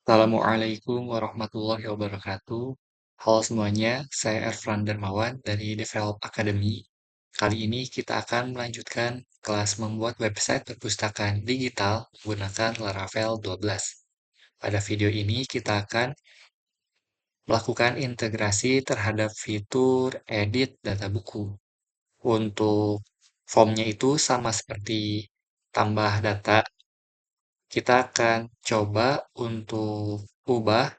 Assalamualaikum warahmatullahi wabarakatuh. Halo semuanya, saya Erfran Darmawan dari Develop Academy. Kali ini kita akan melanjutkan kelas membuat website perpustakaan digital menggunakan Laravel 12. Pada video ini kita akan melakukan integrasi terhadap fitur edit data buku. Untuk formnya itu sama seperti tambah data, kita akan coba untuk ubah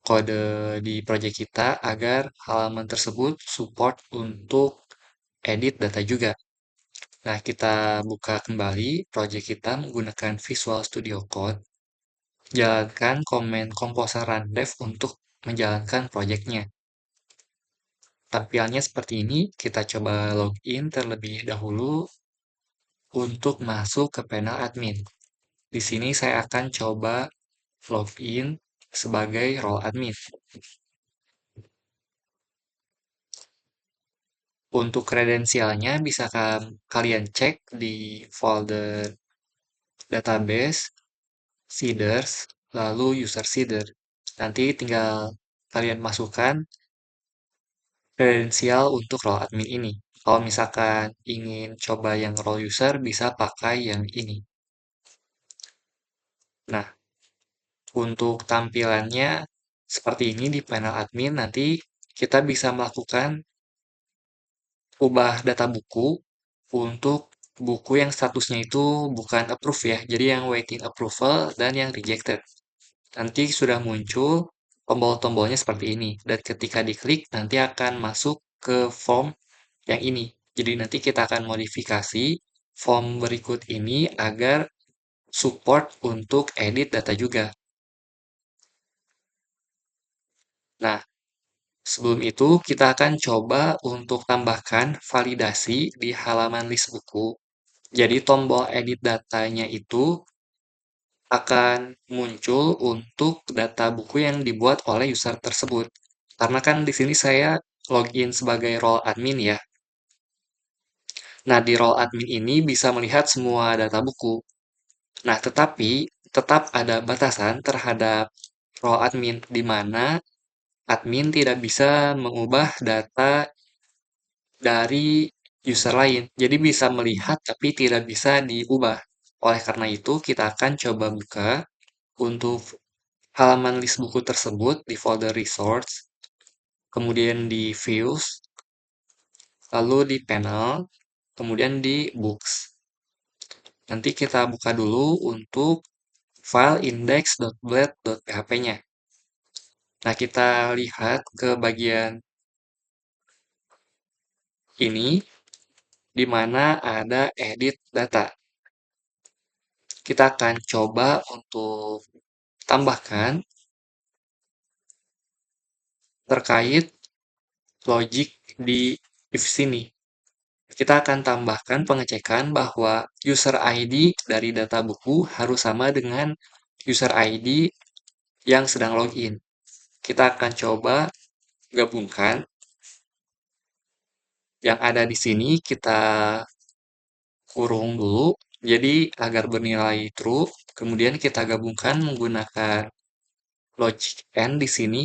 kode di proyek kita agar halaman tersebut support untuk edit data juga. Nah, kita buka kembali proyek kita menggunakan Visual Studio Code. Jalankan komen Composer Run Dev untuk menjalankan proyeknya. Tampilannya seperti ini, kita coba login terlebih dahulu untuk masuk ke panel admin. Di sini saya akan coba login sebagai role admin. Untuk kredensialnya bisa kalian cek di folder database, seeders, lalu user seeder. Nanti tinggal kalian masukkan kredensial untuk role admin ini. Kalau misalkan ingin coba yang role user, bisa pakai yang ini. Nah, untuk tampilannya seperti ini di panel admin, nanti kita bisa melakukan ubah data buku untuk buku yang statusnya itu bukan approve ya, jadi yang waiting approval dan yang rejected. Nanti sudah muncul tombol-tombolnya seperti ini, dan ketika diklik nanti akan masuk ke form yang ini. Jadi nanti kita akan modifikasi form berikut ini agar support untuk edit data juga. Nah, sebelum itu kita akan coba untuk tambahkan validasi di halaman list buku. Jadi tombol edit datanya itu akan muncul untuk data buku yang dibuat oleh user tersebut. Karena kan di sini saya login sebagai role admin ya. Nah, di role admin ini bisa melihat semua data buku. Nah, tetapi tetap ada batasan terhadap role admin di mana admin tidak bisa mengubah data dari user lain. Jadi bisa melihat tapi tidak bisa diubah. Oleh karena itu, kita akan coba buka untuk halaman list buku tersebut di folder resource, kemudian di views, lalu di panel, kemudian di books. Nanti kita buka dulu untuk file index.blade.php-nya. Nah, kita lihat ke bagian ini, di mana ada edit data. Kita akan coba untuk tambahkan terkait logic di if sini. Kita akan tambahkan pengecekan bahwa user ID dari data buku harus sama dengan user ID yang sedang login. Kita akan coba gabungkan yang ada di sini, kita kurung dulu, jadi agar bernilai true. Kemudian kita gabungkan menggunakan logic and di sini,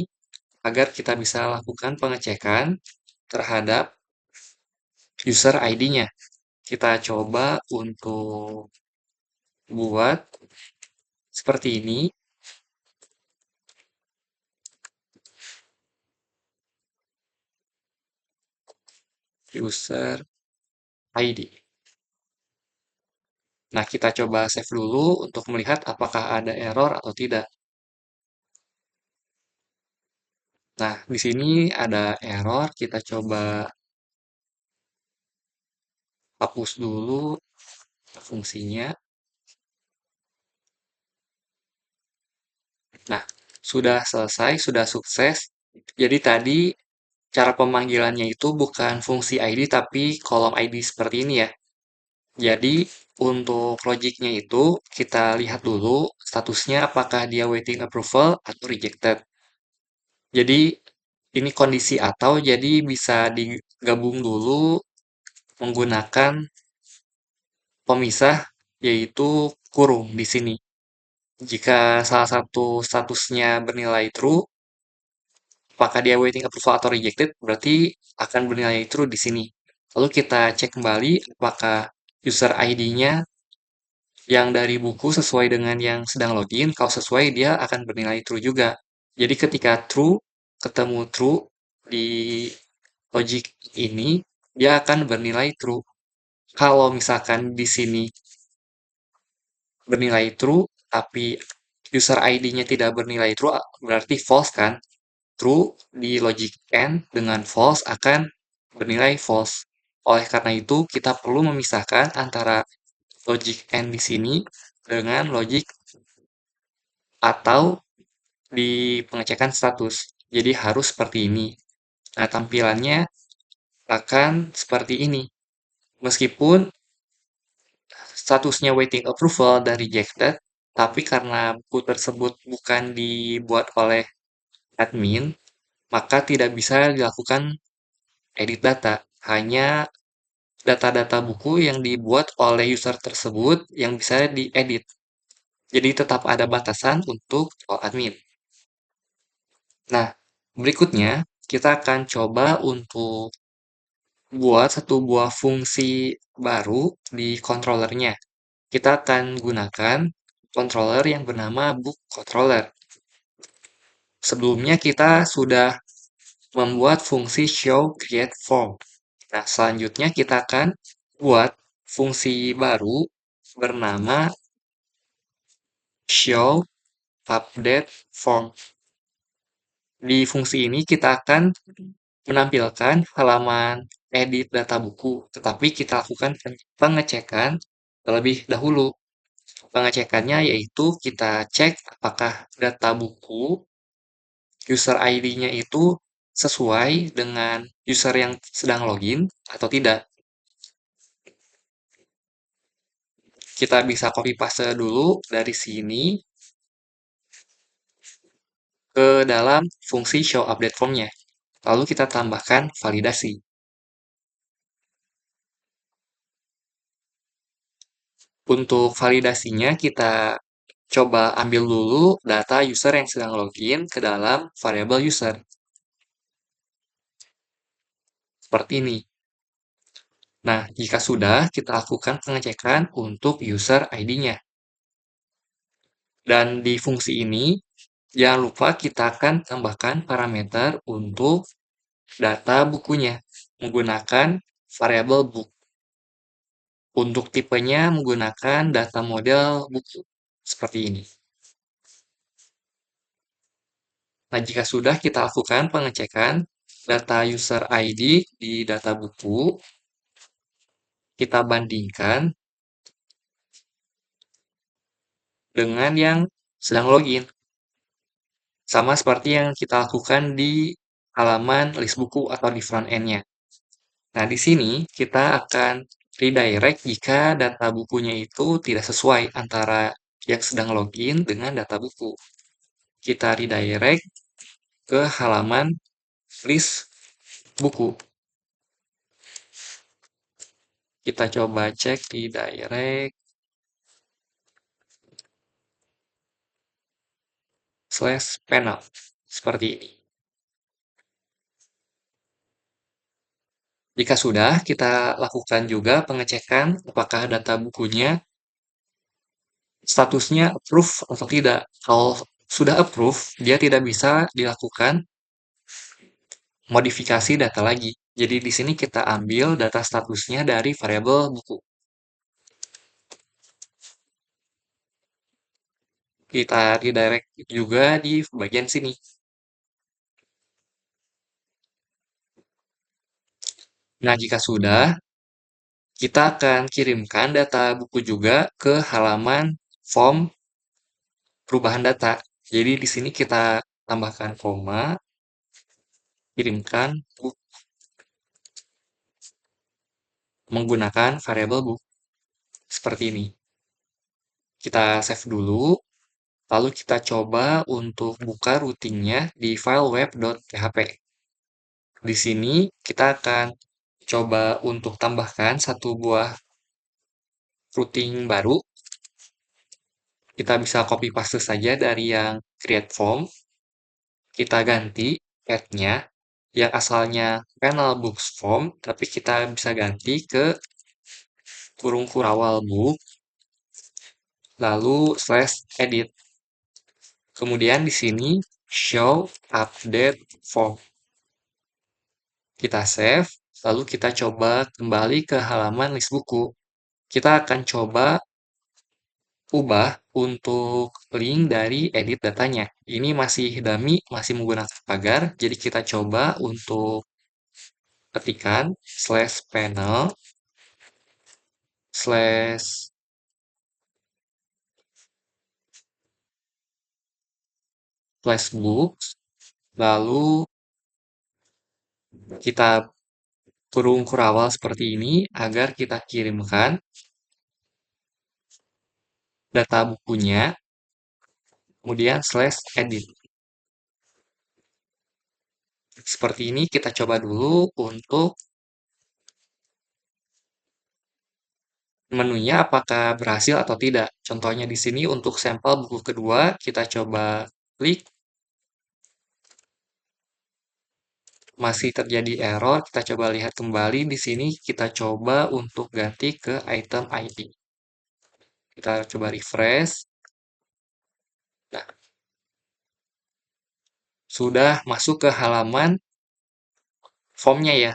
agar kita bisa lakukan pengecekan terhadap user ID-nya. Kita coba untuk buat seperti ini, user ID. Nah, kita coba save dulu untuk melihat apakah ada error atau tidak. Nah, di sini ada error, kita coba hapus dulu fungsinya. Nah, sudah selesai, sudah sukses. Jadi tadi cara pemanggilannya itu bukan fungsi ID tapi kolom ID seperti ini ya. Jadi untuk logiknya itu kita lihat dulu statusnya apakah dia waiting approval atau rejected. Jadi ini kondisi atau jadi bisa digabung dulu menggunakan pemisah yaitu kurung di sini. Jika salah satu statusnya bernilai true, apakah dia waiting approval atau rejected, berarti akan bernilai true di sini. Lalu kita cek kembali apakah user ID-nya yang dari buku sesuai dengan yang sedang login. Kalau sesuai, dia akan bernilai true juga. Jadi ketika true ketemu true di logic ini, dia akan bernilai true. Kalau misalkan di sini bernilai true, tapi user ID-nya tidak bernilai true, berarti false kan? True di logic AND dengan false akan bernilai false. Oleh karena itu, kita perlu memisahkan antara logic AND di sini dengan logic atau di pengecekan status. Jadi harus seperti ini. Nah, tampilannya akan seperti ini. Meskipun statusnya waiting approval dan rejected, tapi karena buku tersebut bukan dibuat oleh admin, maka tidak bisa dilakukan edit data. Hanya data-data buku yang dibuat oleh user tersebut yang bisa diedit. Jadi tetap ada batasan untuk admin. Nah, berikutnya kita akan coba untuk buat satu buah fungsi baru di controllernya. Kita akan gunakan controller yang bernama book controller. Sebelumnya kita sudah membuat fungsi show create form. Nah, selanjutnya kita akan buat fungsi baru bernama show update form. Di fungsi ini kita akan menampilkan halaman edit data buku, tetapi kita lakukan pengecekan terlebih dahulu. Pengecekannya yaitu kita cek apakah data buku user ID-nya itu sesuai dengan user yang sedang login atau tidak. Kita bisa copy paste dulu dari sini ke dalam fungsi show update form-nya. Lalu kita tambahkan validasi. Untuk validasinya kita coba ambil dulu data user yang sedang login ke dalam variabel user. Seperti ini. Nah, jika sudah, kita lakukan pengecekan untuk user ID-nya. Dan di fungsi ini, jangan lupa kita akan tambahkan parameter untuk data bukunya menggunakan variabel book. Untuk tipenya menggunakan data model buku. Seperti ini. Nah, jika sudah kita lakukan pengecekan data user ID di data buku, kita bandingkan dengan yang sedang login. Sama seperti yang kita lakukan di halaman list buku atau di front end-nya. Nah, di sini kita akan redirect jika data bukunya itu tidak sesuai antara yang sedang login dengan data buku. Kita redirect ke halaman list buku. Kita coba cek redirect slash panel. Seperti ini. Jika sudah, kita lakukan juga pengecekan apakah data bukunya statusnya approve atau tidak. Kalau sudah approve, dia tidak bisa dilakukan modifikasi data lagi. Jadi di sini kita ambil data statusnya dari variabel buku. Kita redirect juga di bagian sini. Nah, jika sudah, kita akan kirimkan data buku juga ke halaman form perubahan data. Jadi di sini kita tambahkan koma, kirimkan book menggunakan variabel book. Seperti ini. Kita save dulu, lalu kita coba untuk buka routingnya di file web.php. Di sini kita akan coba untuk tambahkan satu buah routing baru. Kita bisa copy paste saja dari yang create form, kita ganti path-nya, yang asalnya panel books form, tapi kita bisa ganti ke kurung kurawal book, lalu slash edit. Kemudian di sini show update form. Kita save, lalu kita coba kembali ke halaman list buku. Kita akan coba ubah untuk link dari edit datanya. Ini masih dummy, masih menggunakan pagar, jadi kita coba untuk ketikan slash panel slash flashbooks, lalu kita kurung kurawal seperti ini agar kita kirimkan data bukunya, kemudian slash edit. Seperti ini kita coba dulu untuk menunya apakah berhasil atau tidak. Contohnya di sini untuk sampel buku kedua, kita coba klik, masih terjadi error. Kita coba lihat kembali di sini, kita coba untuk ganti ke item ID. Kita coba refresh. Nah, sudah masuk ke halaman formnya ya.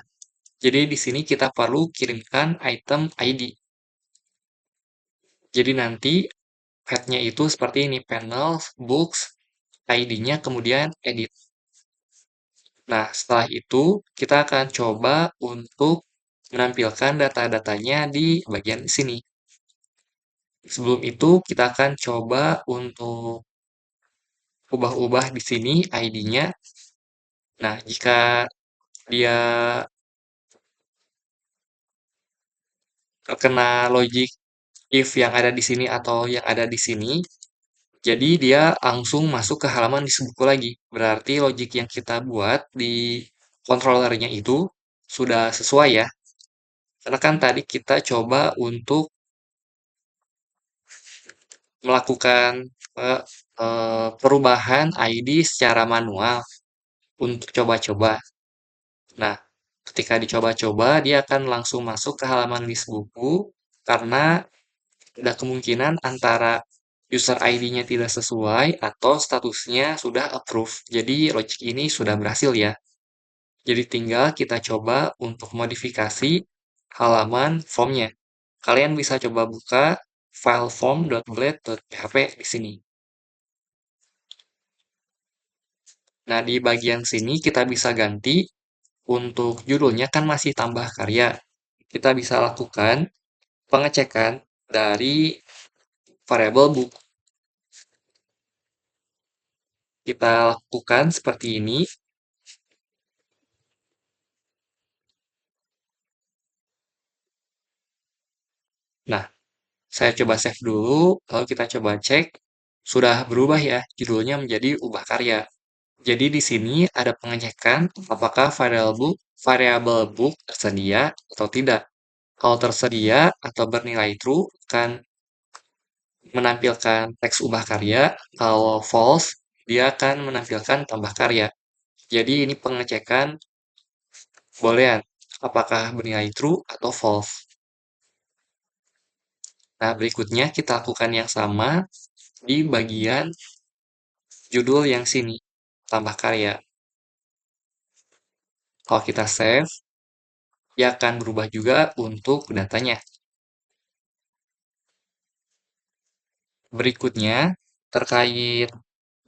Jadi di sini kita perlu kirimkan item ID. Jadi nanti path-nya itu seperti ini, panel, books, ID-nya, kemudian edit. Nah, setelah itu kita akan coba untuk menampilkan data-datanya di bagian sini. Sebelum itu kita akan coba untuk ubah-ubah di sini ID-nya. Nah, jika dia terkena logic if yang ada di sini atau yang ada di sini, jadi dia langsung masuk ke halaman di buku lagi. Berarti logic yang kita buat di controllernya itu sudah sesuai ya. Karena kan tadi kita coba untuk melakukan eh, perubahan ID secara manual untuk coba-coba. Nah, ketika dicoba-coba, dia akan langsung masuk ke halaman list buku karena ada kemungkinan antara user ID-nya tidak sesuai atau statusnya sudah approve. Jadi logic ini sudah berhasil ya. Jadi tinggal kita coba untuk modifikasi halaman formnya. Kalian bisa coba buka file form.blade.php di sini. Nah, di bagian sini kita bisa ganti untuk judulnya kan masih tambah karya. Kita bisa lakukan pengecekan dari variabel book. Kita lakukan seperti ini. Nah, saya coba save dulu, lalu kita coba cek. Sudah berubah ya, judulnya menjadi ubah karya. Jadi di sini ada pengecekan apakah variabel book tersedia atau tidak. Kalau tersedia atau bernilai true, akan menampilkan teks ubah karya. Kalau false, dia akan menampilkan tambah karya. Jadi ini pengecekan boolean, apakah bernilai true atau false. Nah, berikutnya kita lakukan yang sama di bagian judul yang sini, tambah karya. Kalau kita save, dia akan berubah juga untuk datanya. Berikutnya, terkait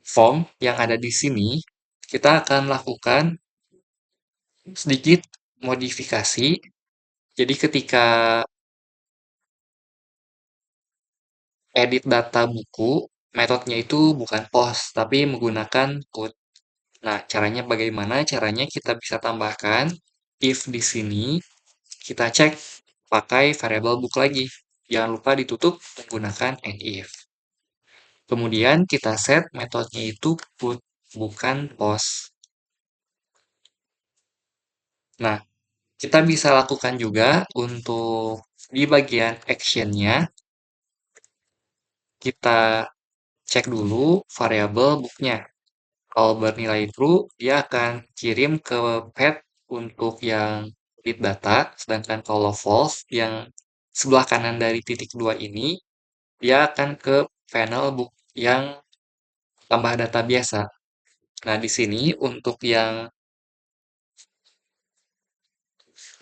form yang ada di sini, kita akan lakukan sedikit modifikasi. Jadi ketika edit data buku, metodenya itu bukan post, tapi menggunakan put. Nah, caranya bagaimana? Caranya kita bisa tambahkan if di sini, kita cek pakai variabel book lagi. Jangan lupa ditutup menggunakan and if. Kemudian kita set metodenya itu put, bukan post. Nah, kita bisa lakukan juga untuk di bagian action-nya, kita cek dulu variabel booknya. Kalau bernilai true, dia akan kirim ke path untuk yang read data, sedangkan kalau false, yang sebelah kanan dari titik 2 ini, dia akan ke panel book yang tambah data biasa. Nah, di sini untuk yang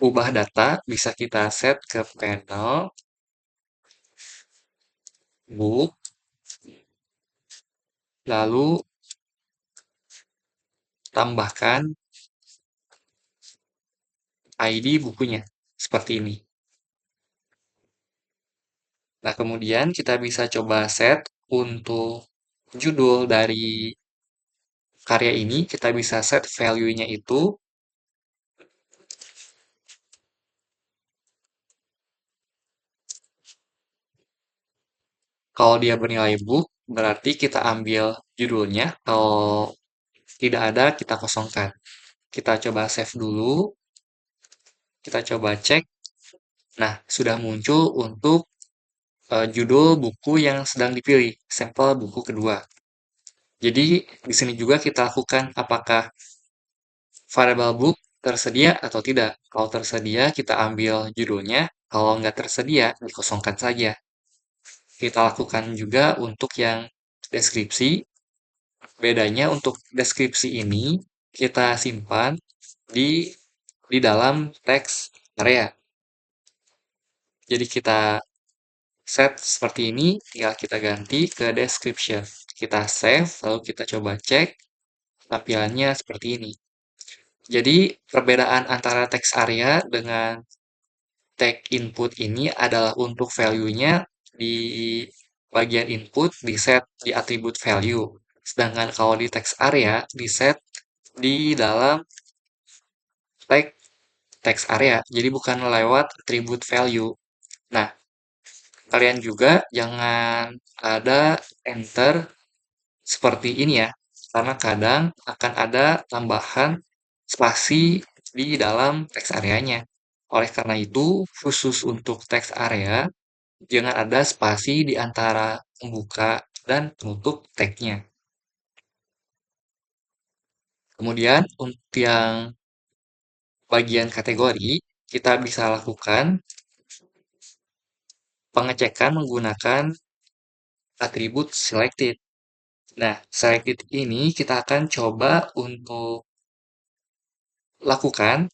ubah data bisa kita set ke panel book, lalu tambahkan ID bukunya seperti ini. Nah, kemudian kita bisa coba set untuk judul dari karya ini, kita bisa set value-nya itu kalau dia bernilai book, berarti kita ambil judulnya. Kalau tidak ada, kita kosongkan. Kita coba save dulu, kita coba cek. Nah, sudah muncul untuk judul buku yang sedang dipilih, sampel buku kedua. Jadi, di sini juga kita lakukan apakah variable book tersedia atau tidak. Kalau tersedia, kita ambil judulnya. Kalau nggak tersedia, dikosongkan saja. Kita lakukan juga untuk yang deskripsi. Bedanya untuk deskripsi ini, kita simpan di dalam teks area. Jadi kita set seperti ini, tinggal kita ganti ke description. Kita save, lalu kita coba cek, tampilannya seperti ini. Jadi perbedaan antara teks area dengan tag input ini adalah untuk value-nya di bagian input di set di atribut value. Sedangkan kalau di teks area di set di dalam tag teks area. Jadi bukan lewat atribut value. Nah, kalian juga jangan ada enter seperti ini ya. Karena kadang akan ada tambahan spasi di dalam teks areanya. Oleh karena itu, khusus untuk teks area, jangan ada spasi di antara pembuka dan penutup tagnya. Kemudian, untuk yang bagian kategori, kita bisa lakukan pengecekan menggunakan atribut selected. Nah, selected ini kita akan coba untuk lakukan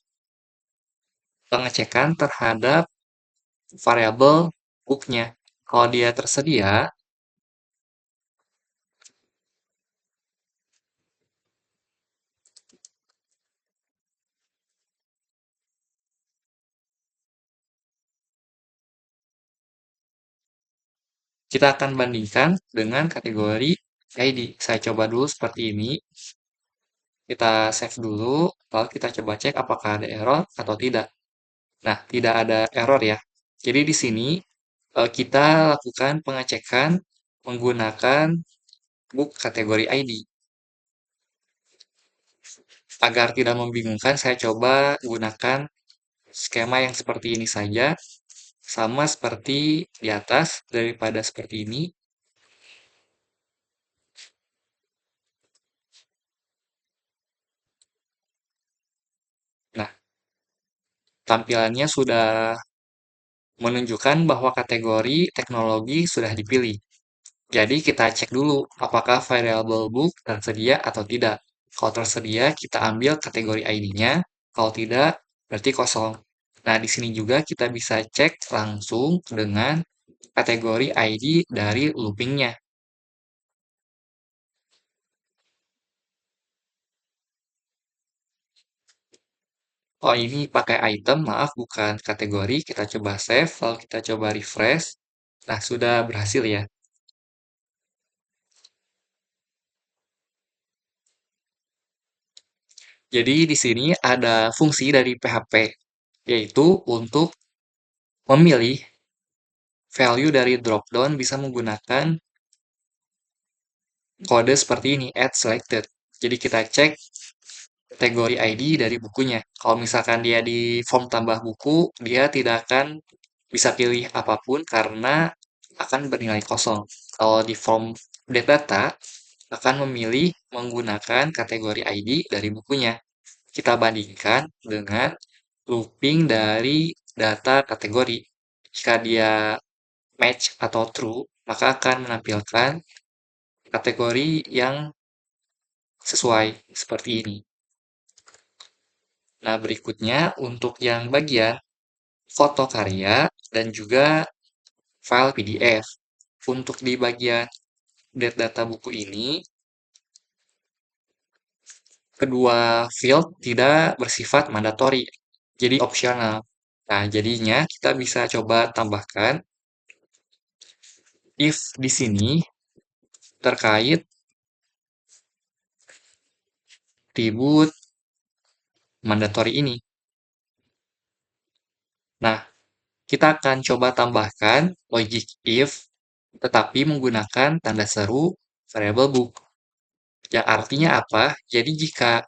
pengecekan terhadap variabel booknya. Kalau dia tersedia, kita akan bandingkan dengan kategori ID. Saya coba dulu seperti ini. Kita save dulu, lalu kita coba cek apakah ada error atau tidak. Nah, tidak ada error ya. Jadi di sini kita lakukan pengecekan menggunakan book kategori ID. Agar tidak membingungkan, saya coba gunakan skema yang seperti ini saja, sama seperti di atas daripada seperti ini. Nah, tampilannya sudah menunjukkan bahwa kategori teknologi sudah dipilih. Jadi kita cek dulu apakah variable book tersedia atau tidak. Kalau tersedia, kita ambil kategori ID-nya. Kalau tidak, berarti kosong. Nah, di sini juga kita bisa cek langsung dengan kategori ID dari loopingnya. Oh, ini pakai item, maaf bukan kategori. Kita coba save, lalu kita coba refresh. Nah, sudah berhasil ya. Jadi di sini ada fungsi dari PHP, yaitu untuk memilih value dari dropdown bisa menggunakan kode seperti ini, add selected. Jadi kita cek kategori ID dari bukunya. Kalau misalkan dia di form tambah buku, dia tidak akan bisa pilih apapun karena akan bernilai kosong. Kalau di form Update data akan memilih menggunakan kategori ID dari bukunya. Kita bandingkan dengan looping dari data kategori. Jika dia match atau true, maka akan menampilkan kategori yang sesuai seperti ini. Nah, berikutnya untuk yang bagian foto karya dan juga file PDF. Untuk di bagian update data buku ini, kedua field tidak bersifat mandatori, jadi opsional. Nah, jadinya kita bisa coba tambahkan if di sini terkait atribut mandatori ini. Nah, kita akan coba tambahkan logic if, tetapi menggunakan tanda seru variable book. Yang artinya apa? Jadi jika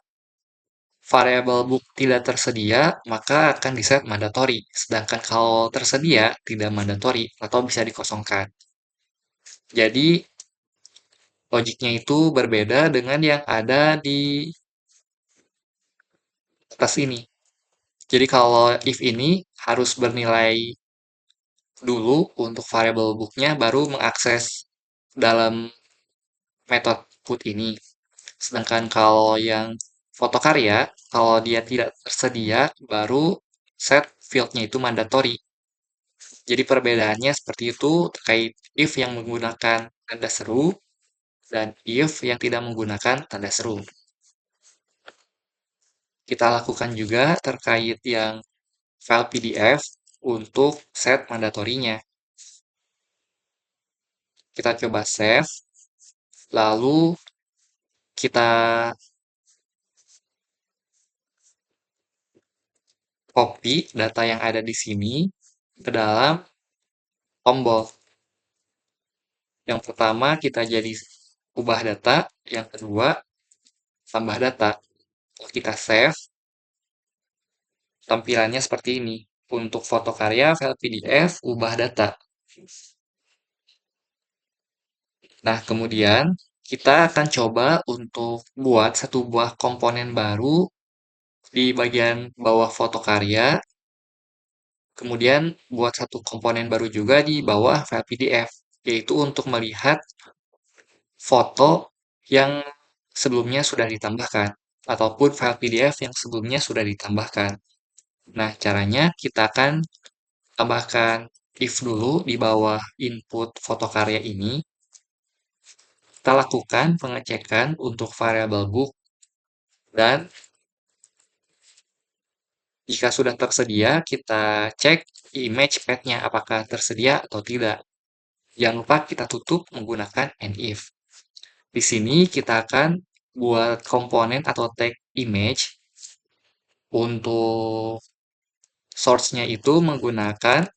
variable book tidak tersedia, maka akan di-set mandatory. Sedangkan kalau tersedia, tidak mandatory atau bisa dikosongkan. Jadi, logiknya itu berbeda dengan yang ada di atas ini. Jadi kalau if ini harus bernilai dulu untuk variable booknya baru mengakses dalam metode put ini. Sedangkan kalau yang foto karya, kalau dia tidak tersedia, baru set fieldnya itu mandatory. Jadi perbedaannya seperti itu terkait if yang menggunakan tanda seru dan if yang tidak menggunakan tanda seru. Kita lakukan juga terkait yang file PDF untuk set mandatorinya. Kita coba save, lalu kita copy data yang ada di sini ke dalam tombol. Yang pertama kita jadi ubah data, yang kedua tambah data. Kalau kita save, tampilannya seperti ini. Untuk foto karya, file PDF, ubah data. Nah, kemudian kita akan coba untuk buat satu buah komponen baru di bagian bawah foto karya, kemudian buat satu komponen baru juga di bawah file PDF, yaitu untuk melihat foto yang sebelumnya sudah ditambahkan, ataupun file PDF yang sebelumnya sudah ditambahkan. Nah, caranya kita akan tambahkan if dulu di bawah input foto karya ini. Kita lakukan pengecekan untuk variabel book dan jika sudah tersedia, kita cek image path-nya apakah tersedia atau tidak. Jangan lupa kita tutup menggunakan and if. Di sini kita akan buat komponen atau tag image untuk source-nya itu menggunakan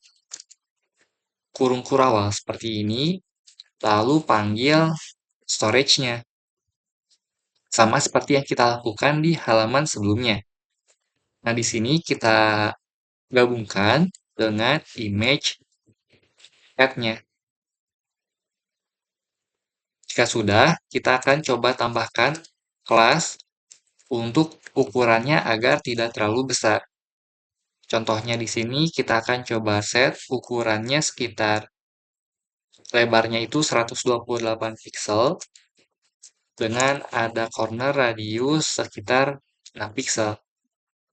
kurung kurawal seperti ini, lalu panggil storage-nya. Sama seperti yang kita lakukan di halaman sebelumnya. Nah, di sini kita gabungkan dengan image path-nya. Jika sudah, kita akan coba tambahkan kelas untuk ukurannya agar tidak terlalu besar. Contohnya di sini kita akan coba set ukurannya sekitar lebarnya itu 128 pixel dengan ada corner radius sekitar 6 pixel.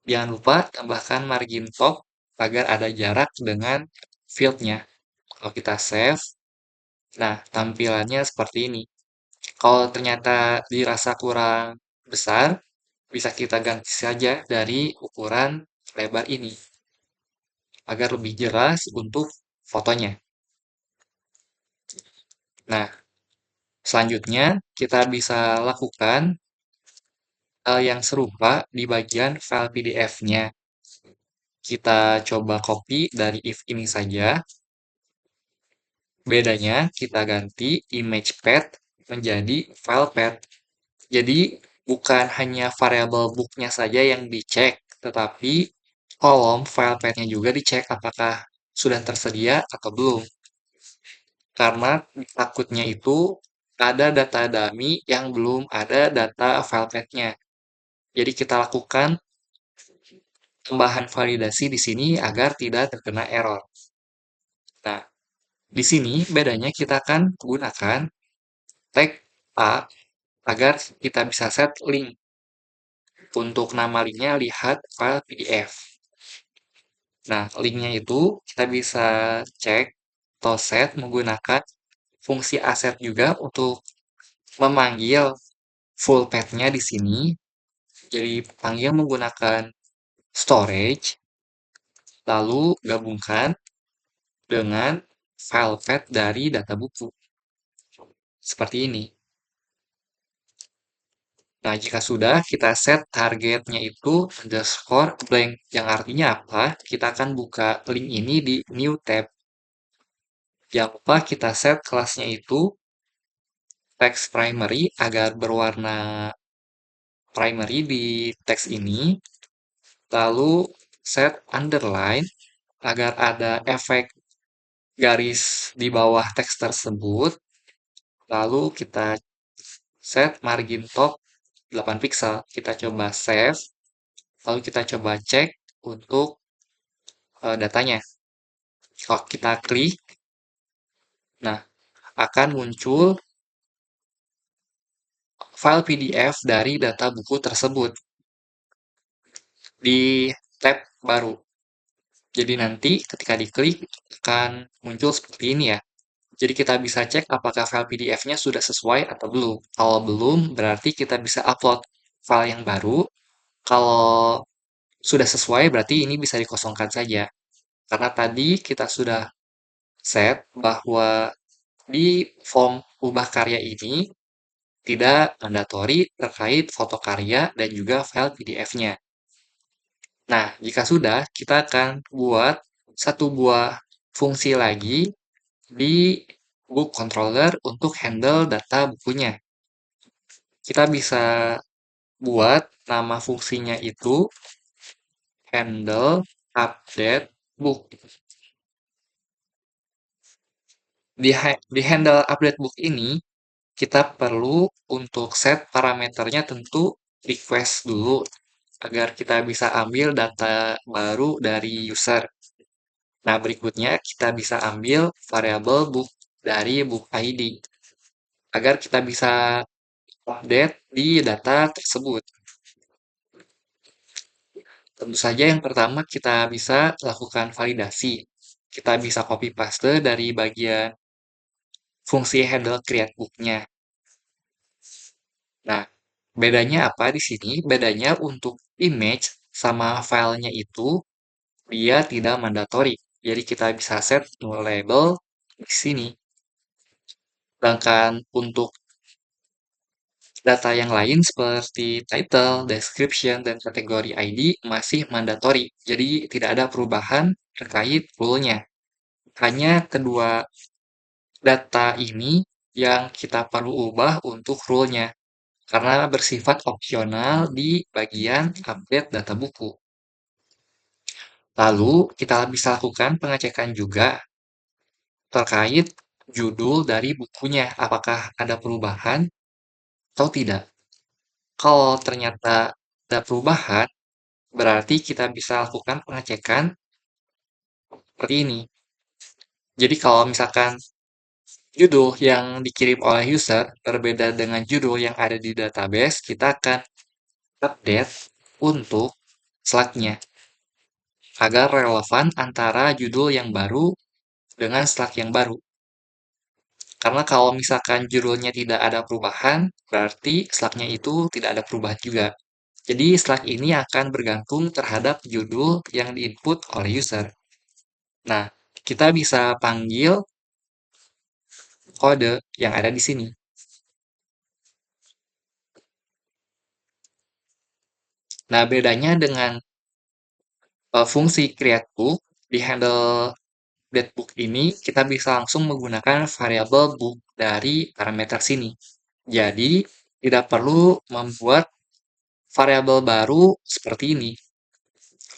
Jangan lupa tambahkan margin top agar ada jarak dengan fieldnya. Kalau kita save, nah tampilannya seperti ini. Kalau ternyata dirasa kurang besar, bisa kita ganti saja dari ukuran lebar ini agar lebih jelas untuk fotonya. Nah, selanjutnya kita bisa lakukan hal yang serupa di bagian file PDF-nya. Kita coba copy dari if ini saja. Bedanya kita ganti image path menjadi file path. Jadi bukan hanya variabel book-nya saja yang dicek, tetapi kolom file path-nya juga dicek apakah sudah tersedia atau belum. Karena takutnya itu ada data dummy yang belum ada data file path-nya. Jadi kita lakukan tambahan validasi di sini agar tidak terkena error. Nah, di sini bedanya kita akan gunakan tag A agar kita bisa set link. Untuk nama linknya lihat file PDF. Nah, linknya itu kita bisa cek atau set menggunakan fungsi aset juga untuk memanggil full path-nya di sini. Jadi panggil menggunakan storage, lalu gabungkan dengan file path dari data buku. Seperti ini. Nah, jika sudah, kita set targetnya itu underscore blank. Yang artinya apa? Kita akan buka link ini di new tab. Jangan lupa kita set kelasnya itu text primary agar berwarna primary di teks ini. Lalu set underline agar ada efek garis di bawah teks tersebut. Lalu kita set margin top 8 pixel. Kita coba save. Lalu kita coba cek untuk datanya. Kalau kita klik, nah akan muncul file PDF dari data buku tersebut di tab baru. Jadi nanti ketika diklik akan muncul seperti ini ya. Jadi kita bisa cek apakah file PDF-nya sudah sesuai atau belum. Kalau belum, berarti kita bisa upload file yang baru. Kalau sudah sesuai, berarti ini bisa dikosongkan saja. Karena tadi kita sudah set bahwa di form ubah karya ini tidak mandatori terkait foto karya dan juga file PDF-nya. Nah, jika sudah, kita akan buat satu buah fungsi lagi di book controller untuk handle data bukunya. Kita bisa buat nama fungsinya itu handle update book. Di handle update book ini, kita perlu untuk set parameternya tentu request dulu agar kita bisa ambil data baru dari user. Nah, berikutnya kita bisa ambil variabel book dari book ID agar kita bisa update di data tersebut. Tentu saja yang pertama kita bisa lakukan validasi. Kita bisa copy paste dari bagian fungsi handle create book-nya. Nah, bedanya apa di sini? Bedanya untuk image sama filenya itu dia tidak mandatory. Jadi kita bisa set null label di sini. Sedangkan untuk data yang lain seperti title, description, dan kategori ID masih mandatory. Jadi tidak ada perubahan terkait rule-nya. Hanya kedua data ini yang kita perlu ubah untuk rule-nya. Karena bersifat opsional di bagian update data buku. Lalu, kita bisa lakukan pengecekan juga terkait judul dari bukunya. Apakah ada perubahan atau tidak. Kalau ternyata ada perubahan, berarti kita bisa lakukan pengecekan seperti ini. Jadi kalau misalkan judul yang dikirim oleh user berbeda dengan judul yang ada di database, kita akan update untuk slug-nya agar relevan antara judul yang baru dengan slug yang baru. Karena kalau misalkan judulnya tidak ada perubahan, berarti slug-nya itu tidak ada perubahan juga. Jadi slug ini akan bergantung terhadap judul yang diinput oleh user. Nah, kita bisa panggil kode yang ada di sini. Nah, bedanya dengan fungsi create book di handle datebook ini, kita bisa langsung menggunakan variabel book dari parameter sini. Jadi, tidak perlu membuat variabel baru seperti ini.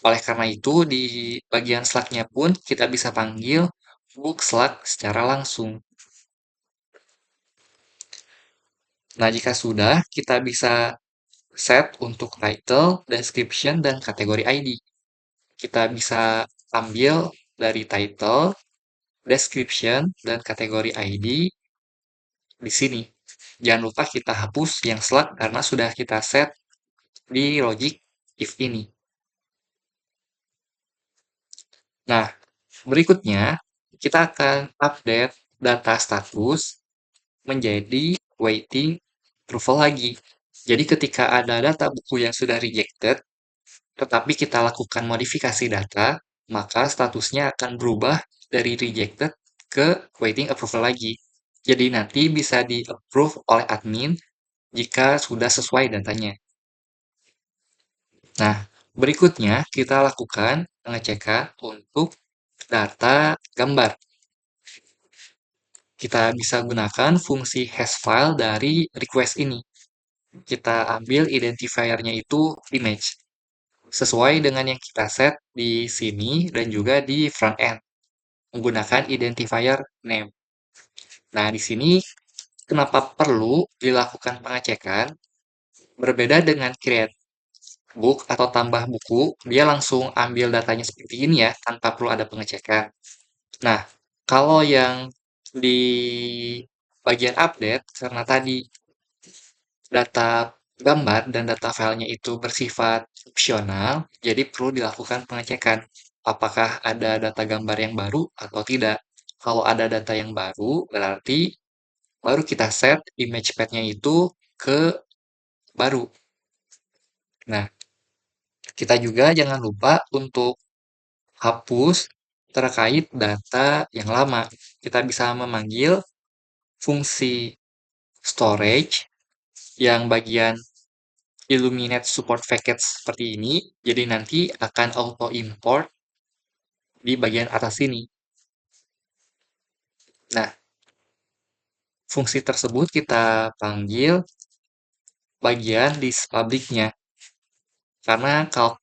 Oleh karena itu, di bagian slug-nya pun kita bisa panggil book slug secara langsung. Nah, jika sudah, kita bisa set untuk title, description, dan kategori ID. Kita bisa ambil dari title, description, dan kategori ID di sini. Jangan lupa kita hapus yang slug karena sudah kita set di logic if ini. Nah, berikutnya kita akan update data status menjadi waiting approval lagi. Jadi ketika ada data buku yang sudah rejected, tetapi kita lakukan modifikasi data, maka statusnya akan berubah dari rejected ke waiting approval lagi. Jadi nanti bisa di-approve oleh admin jika sudah sesuai datanya. Nah, berikutnya kita lakukan pengecekan untuk data gambar. Kita bisa gunakan fungsi hashFile dari request ini. Kita ambil identifier-nya itu image, sesuai dengan yang kita set di sini dan juga di front end, menggunakan identifier name. Nah, di sini kenapa perlu dilakukan pengecekan? Berbeda dengan create book atau tambah buku, dia langsung ambil datanya seperti ini ya, tanpa perlu ada pengecekan. Nah, kalau yang di bagian update, karena tadi data gambar dan data filenya itu bersifat opsional, jadi perlu dilakukan pengecekan apakah ada data gambar yang baru atau tidak. Kalau ada data yang baru, berarti baru kita set image path-nya itu ke baru. Nah, kita juga jangan lupa untuk hapus terkait data yang lama. Kita bisa memanggil fungsi storage yang bagian Illuminate support package seperti ini. Jadi nanti akan auto import di bagian atas ini. Nah, fungsi tersebut kita panggil bagian list public-nya. Karena kalau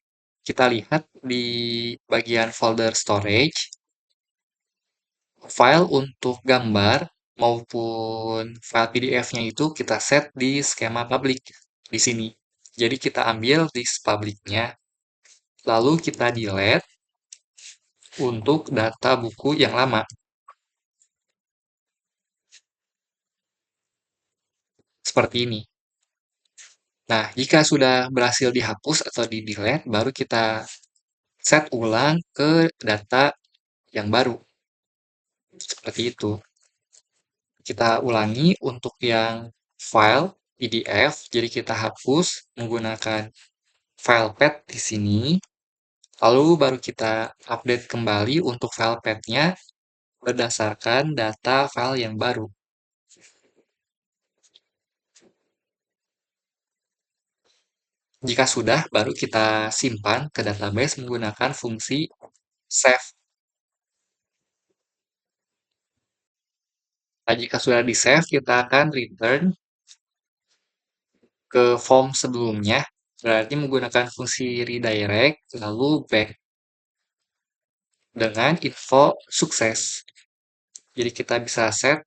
kita lihat di bagian folder storage, file untuk gambar maupun file PDF-nya itu kita set di skema public di sini. Jadi kita ambil list public-nya, lalu kita delete untuk data buku yang lama. Seperti ini. Nah, jika sudah berhasil dihapus atau di-delete, baru kita set ulang ke data yang baru. Seperti itu. Kita ulangi untuk yang file PDF, jadi kita hapus menggunakan file path di sini, lalu baru kita update kembali untuk file path-nya berdasarkan data file yang baru. Jika sudah, baru kita simpan ke database menggunakan fungsi save. Nah, jika sudah di-save, kita akan return ke form sebelumnya, berarti menggunakan fungsi redirect, lalu back dengan info sukses. Jadi kita bisa set,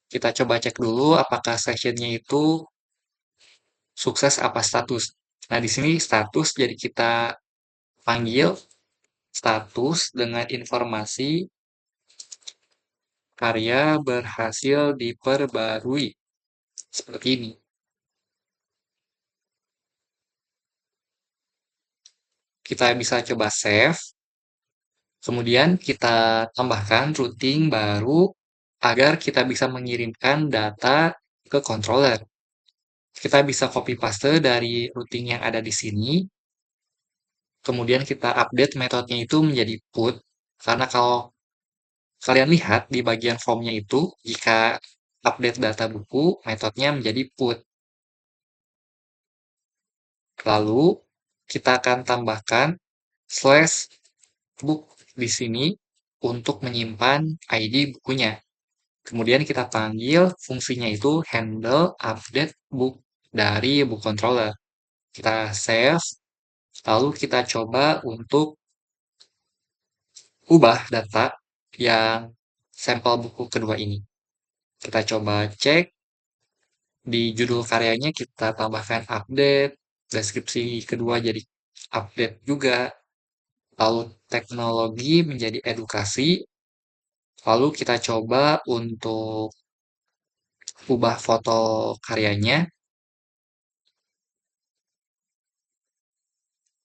kita coba cek dulu apakah sessionnya itu sukses apa status. Nah, di sini status, jadi kita panggil status dengan informasi karya berhasil diperbarui. Seperti ini. Kita bisa coba save, kemudian kita tambahkan routing baru agar kita bisa mengirimkan data ke controller. Kita bisa copy paste dari routing yang ada di sini, kemudian kita update metodenya itu menjadi put, karena kalau kalian lihat di bagian formnya itu, jika update data buku, metodenya menjadi put. Lalu, kita akan tambahkan slash book di sini untuk menyimpan ID bukunya. Kemudian kita panggil fungsinya itu handle update book dari book controller. Kita save, lalu kita coba untuk ubah data yang sampel buku kedua ini. Kita coba cek, Di judul karyanya kita tambahkan update, deskripsi kedua jadi update juga, lalu teknologi menjadi edukasi, lalu kita coba untuk ubah foto karyanya,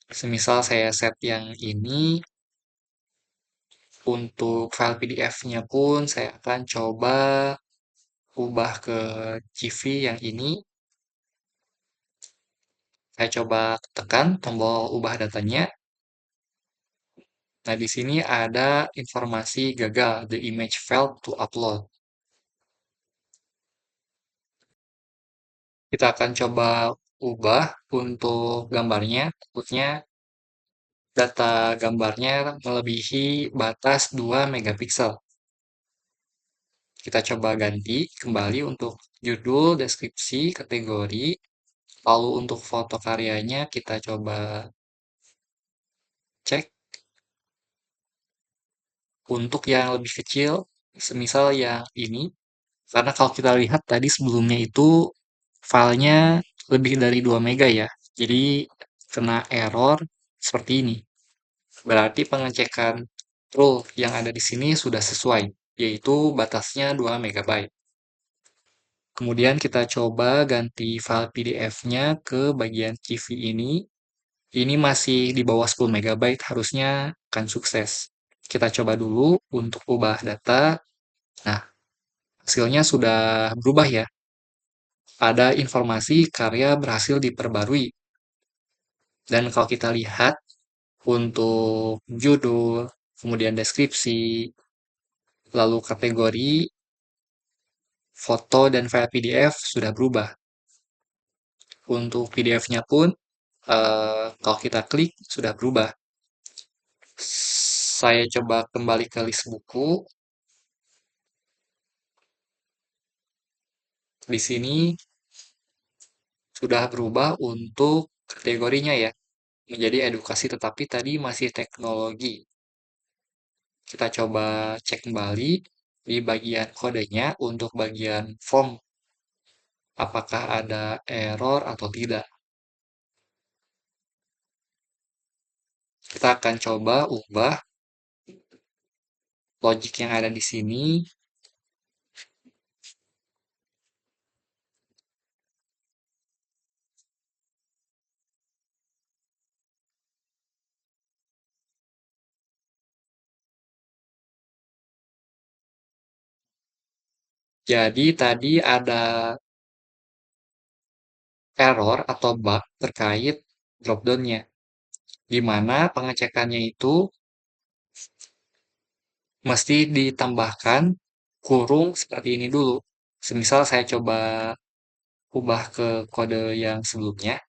semisal saya set yang ini, untuk file PDF-nya pun saya akan coba ubah ke CV yang ini, saya coba tekan tombol ubah datanya. Nah, di sini ada informasi gagal, the image failed to upload. Kita akan coba ubah untuk gambarnya, takutnya data gambarnya melebihi batas 2 megapiksel. Kita coba ganti kembali untuk judul, deskripsi, kategori, lalu untuk foto karyanya kita coba cek untuk yang lebih kecil, semisal yang ini, karena kalau kita lihat tadi sebelumnya itu filenya lebih dari 2 mega ya, jadi kena error seperti ini. Berarti pengecekan rule yang ada di sini sudah sesuai, yaitu batasnya 2 megabyte. Kemudian kita coba ganti file PDF-nya ke bagian CV ini. Ini masih di bawah 10 megabyte, harusnya akan sukses. Kita coba dulu untuk ubah data. Nah, hasilnya sudah berubah ya. Ada informasi karya berhasil diperbarui. Dan kalau kita lihat untuk judul, kemudian deskripsi, lalu kategori, foto, dan file PDF sudah berubah. Untuk PDF-nya pun, kalau kita klik, sudah berubah. Saya coba kembali ke list buku. Di sini sudah berubah untuk kategorinya ya, menjadi edukasi tetapi tadi masih teknologi. Kita coba cek kembali di bagian kodenya untuk bagian form, apakah ada error atau tidak. Kita akan coba ubah logic yang ada di sini. Jadi tadi ada error atau bug terkait dropdown-nya, di mana pengecekannya itu mesti ditambahkan kurung seperti ini dulu. Semisal saya coba ubah ke kode yang sebelumnya,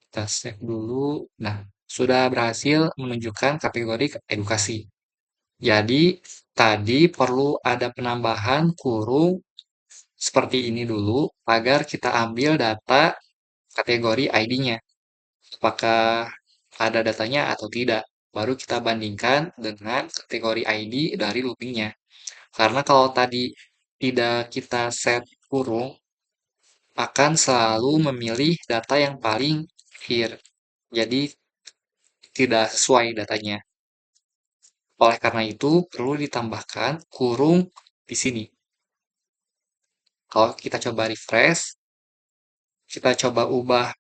kita save dulu. Nah, sudah berhasil menunjukkan kategori edukasi. Jadi, tadi perlu ada penambahan kurung seperti ini dulu agar kita ambil data kategori ID-nya. Apakah ada datanya atau tidak. Baru kita bandingkan dengan kategori ID dari loopingnya. Karena kalau tadi tidak kita set kurung, akan selalu memilih data yang paling akhir. Jadi tidak sesuai datanya. Oleh karena itu, perlu ditambahkan kurung di sini. Kalau kita coba refresh, kita coba ubah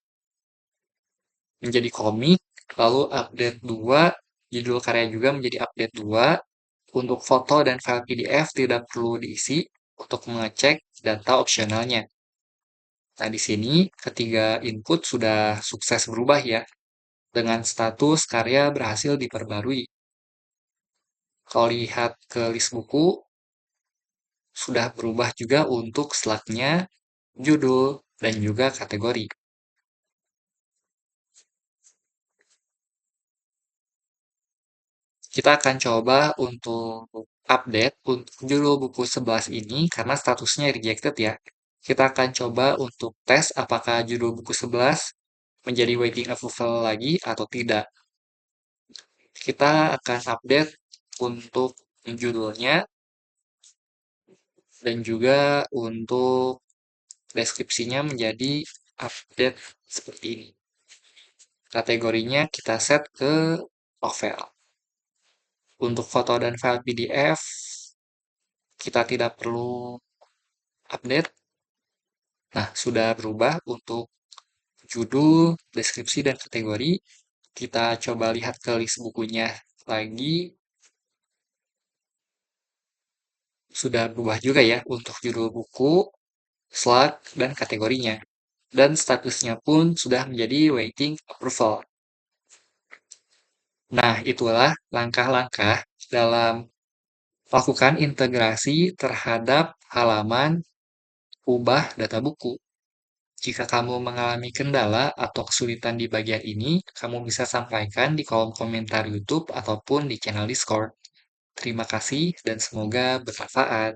menjadi komik, lalu update 2, judul karya juga menjadi update 2. Untuk foto dan file PDF tidak perlu diisi untuk mengecek data opsionalnya. Nah, di sini ketiga input sudah sukses berubah ya, dengan status karya berhasil diperbarui. Kalau lihat ke list buku, sudah berubah juga untuk slide-nya, judul, dan juga kategori. Kita akan coba untuk update untuk judul buku 11 ini karena statusnya rejected ya. Kita akan coba untuk tes apakah judul buku 11 menjadi waiting approval lagi atau tidak. Kita akan update untuk judulnya. dan juga untuk deskripsinya menjadi update seperti ini. Kategorinya kita set ke novel. Untuk foto dan file PDF, kita tidak perlu update. Nah, sudah berubah untuk judul, deskripsi, dan kategori. Kita coba lihat ke list bukunya lagi. Sudah berubah juga ya untuk judul buku, slug, dan kategorinya. Dan statusnya pun sudah menjadi waiting approval. Nah, itulah langkah-langkah dalam lakukan integrasi terhadap halaman ubah data buku. Jika kamu mengalami kendala atau kesulitan di bagian ini, kamu bisa sampaikan di kolom komentar YouTube ataupun di channel Discord. Terima kasih dan semoga bermanfaat.